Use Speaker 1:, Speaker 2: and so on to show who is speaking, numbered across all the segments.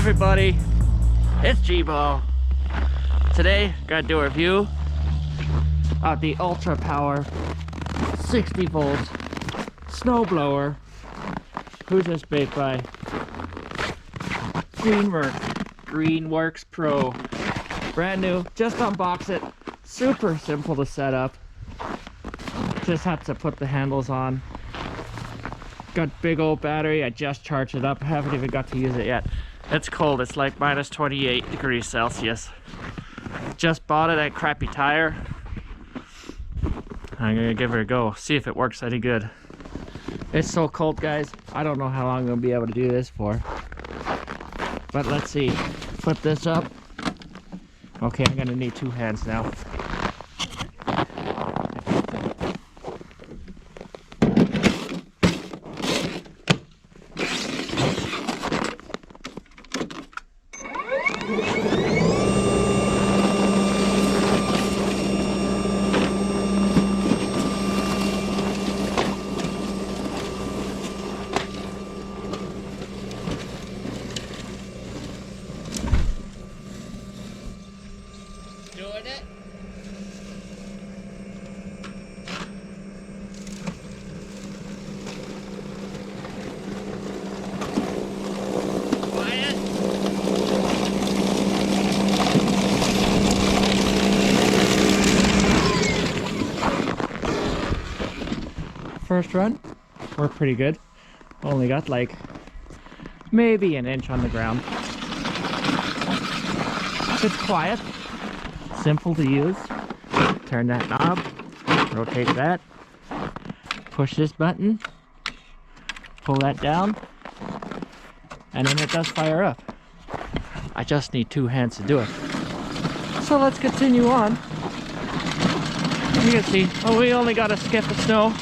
Speaker 1: everybody, it's G-Ball. Today, gotta do a review of the Ultra Power 60 volt snowblower. Who's this made by? Greenworks Pro. Brand new, just unbox it. Super simple to set up. Just have to put the handles on. Got big old battery, I just charged it up. I haven't even got to use it yet. It's cold, it's like minus 28 degrees Celsius. Just bought it at Crappy Tire. I'm gonna give it a go, see if it works any good. It's so cold, guys. I don't know how long I'm gonna be able to do this for. But let's see. Put this up. Okay, I'm gonna need two hands now.
Speaker 2: Doing it. Quiet.
Speaker 1: First run, worked pretty good. Only got like maybe an inch on the ground. It's quiet. Simple to use. Turn that knob, rotate that, push this button, pull that down, and then it does fire up. I just need two hands to do it. So let's continue on. You can see, oh, we only got a skip of snow.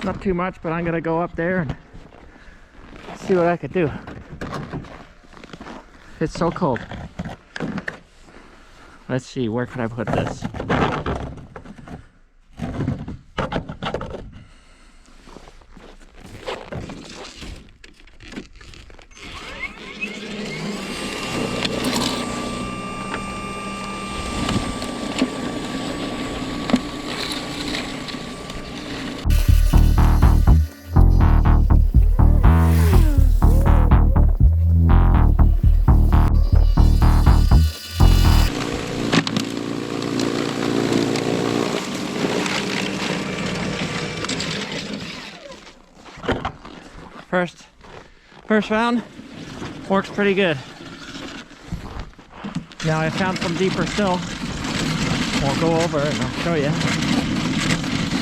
Speaker 1: Not too much, but I'm gonna go up there and see what I could do. It's so cold. Let's see, where can I put this? First round works pretty good. Now I found some deeper snow. We'll go over it and I'll show you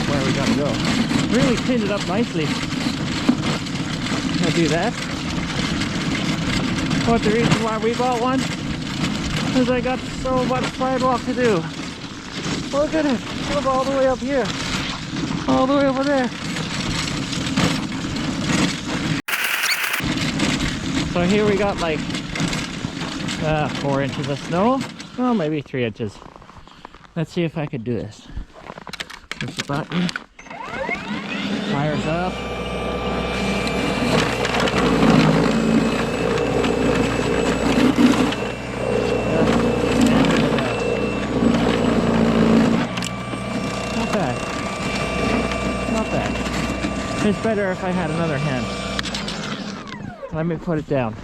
Speaker 1: where we gotta go. Really cleaned it up nicely. I'll do that. But the reason why we bought one is I got so much sidewalk to do. Look at it. Look all the way up here. All the way over there. So here we got like 4 inches of snow. Well, maybe 3 inches. Let's see if I could do this. Push the button. Fires up. Not bad. Not bad. It's better if I had another hand. Let me put it down.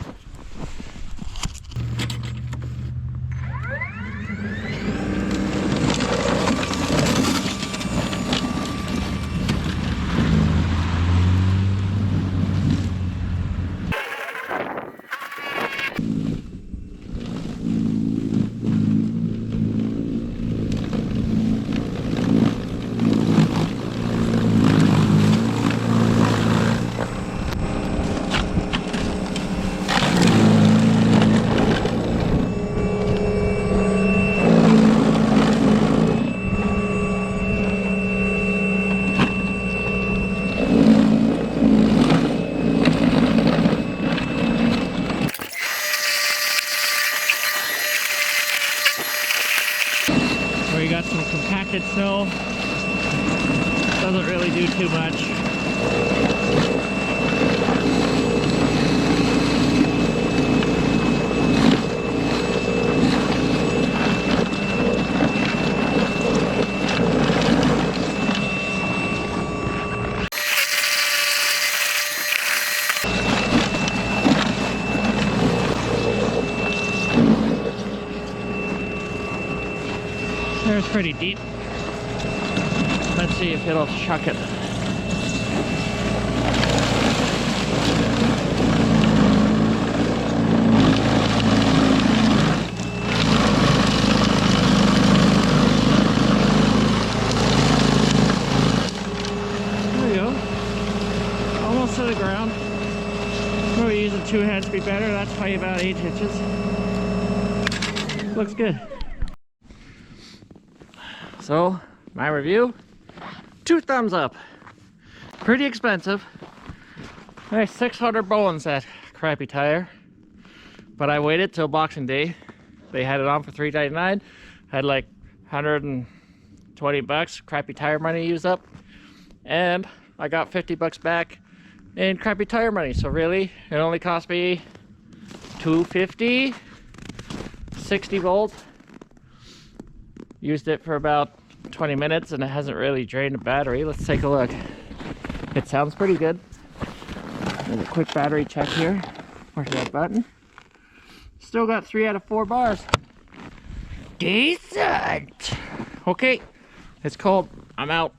Speaker 1: We got some compacted snow. Doesn't really do too much. water's pretty deep. Let's see if it'll chuck it. There we go. Almost to the ground. Probably using 2 hands to be better. That's probably about 8 inches. Looks good. So, my review, 2 thumbs up. Pretty expensive. There's 600 bones that crappy tire. But I waited till Boxing Day. They had it on for $3.99. Had like 120 bucks crappy tire money used up. And I got 50 bucks back in crappy tire money. So really, it only cost me $250. 60 volts. Used it for about 20 minutes and it hasn't really drained the battery. Let's take a look. It sounds pretty good. There's a quick battery check here. Push that button. Still got 3 out of 4 bars. Decent. Okay, it's cold. I'm out.